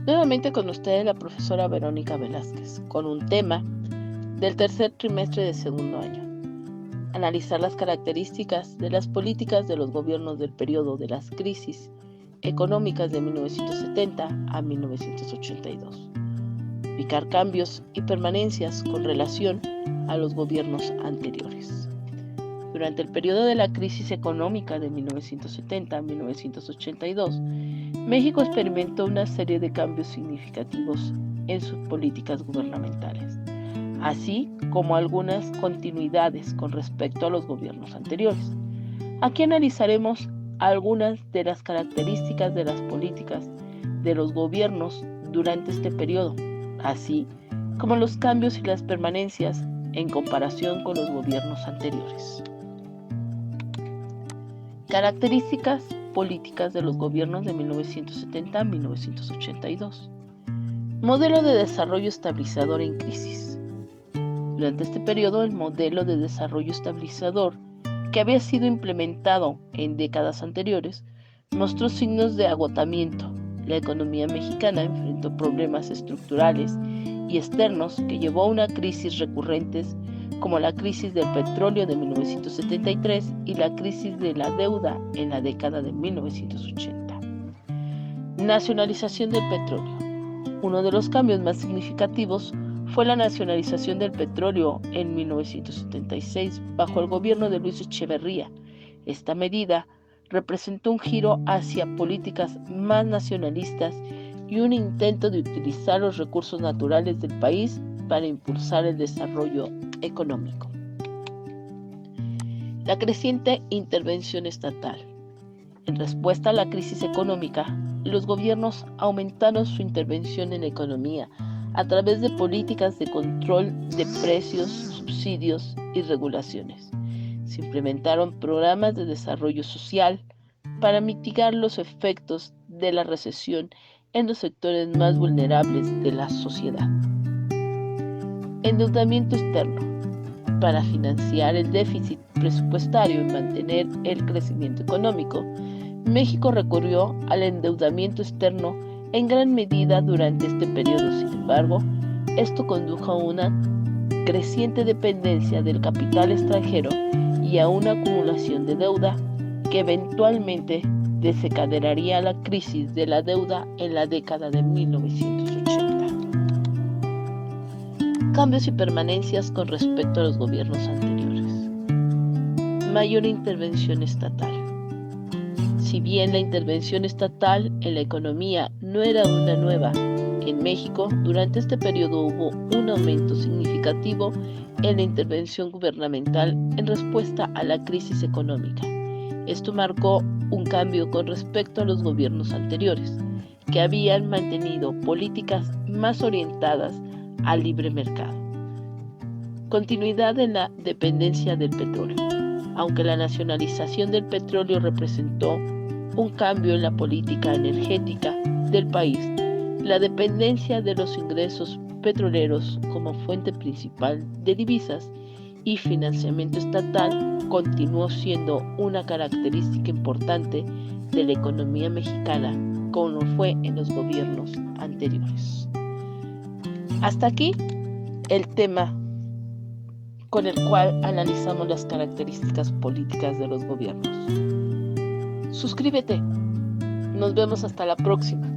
Nuevamente con ustedes la profesora Verónica Velázquez, con un tema del tercer trimestre de segundo año. Analizar las características de las políticas de los gobiernos del periodo de las crisis económicas de 1970 a 1982. Ubicar cambios y permanencias con relación a los gobiernos anteriores. Durante el periodo de la crisis económica de 1970 a 1982, México experimentó una serie de cambios significativos en sus políticas gubernamentales, así como algunas continuidades con respecto a los gobiernos anteriores. Aquí analizaremos algunas de las características de las políticas de los gobiernos durante este periodo, así como los cambios y las permanencias en comparación con los gobiernos anteriores. Características políticas de los gobiernos de 1970 a 1982. Modelo de desarrollo estabilizador en crisis. Durante este periodo, el modelo de desarrollo estabilizador, que había sido implementado en décadas anteriores, mostró signos de agotamiento. La economía mexicana enfrentó problemas estructurales y externos que llevó a una crisis recurrentes como la crisis del petróleo de 1973 y la crisis de la deuda en la década de 1980. Nacionalización del petróleo. Uno de los cambios más significativos fue la nacionalización del petróleo en 1976 bajo el gobierno de Luis Echeverría. Esta medida representó un giro hacia políticas más nacionalistas y un intento de utilizar los recursos naturales del país para impulsar el desarrollo económico. La creciente intervención estatal. En respuesta a la crisis económica, los gobiernos aumentaron su intervención en la economía a través de políticas de control de precios, subsidios y regulaciones. Se implementaron programas de desarrollo social para mitigar los efectos de la recesión en los sectores más vulnerables de la sociedad. Endeudamiento externo. Para financiar el déficit presupuestario y mantener el crecimiento económico, México recurrió al endeudamiento externo en gran medida durante este periodo. Sin embargo, esto condujo a una creciente dependencia del capital extranjero y a una acumulación de deuda que eventualmente desencadenaría la crisis de la deuda en la década de 1980. Cambios y permanencias con respecto a los gobiernos anteriores. Mayor intervención estatal. Si bien la intervención estatal en la economía no era una nueva, en México durante este periodo hubo un aumento significativo en la intervención gubernamental en respuesta a la crisis económica. Esto marcó un cambio con respecto a los gobiernos anteriores, que habían mantenido políticas más orientadas al libre mercado. Continuidad en la dependencia del petróleo. Aunque la nacionalización del petróleo representó un cambio en la política energética del país, la dependencia de los ingresos petroleros como fuente principal de divisas y financiamiento estatal continuó siendo una característica importante de la economía mexicana, como fue en los gobiernos anteriores. Hasta aquí el tema con el cual analizamos las características políticas de los gobiernos. Suscríbete. Nos vemos hasta la próxima.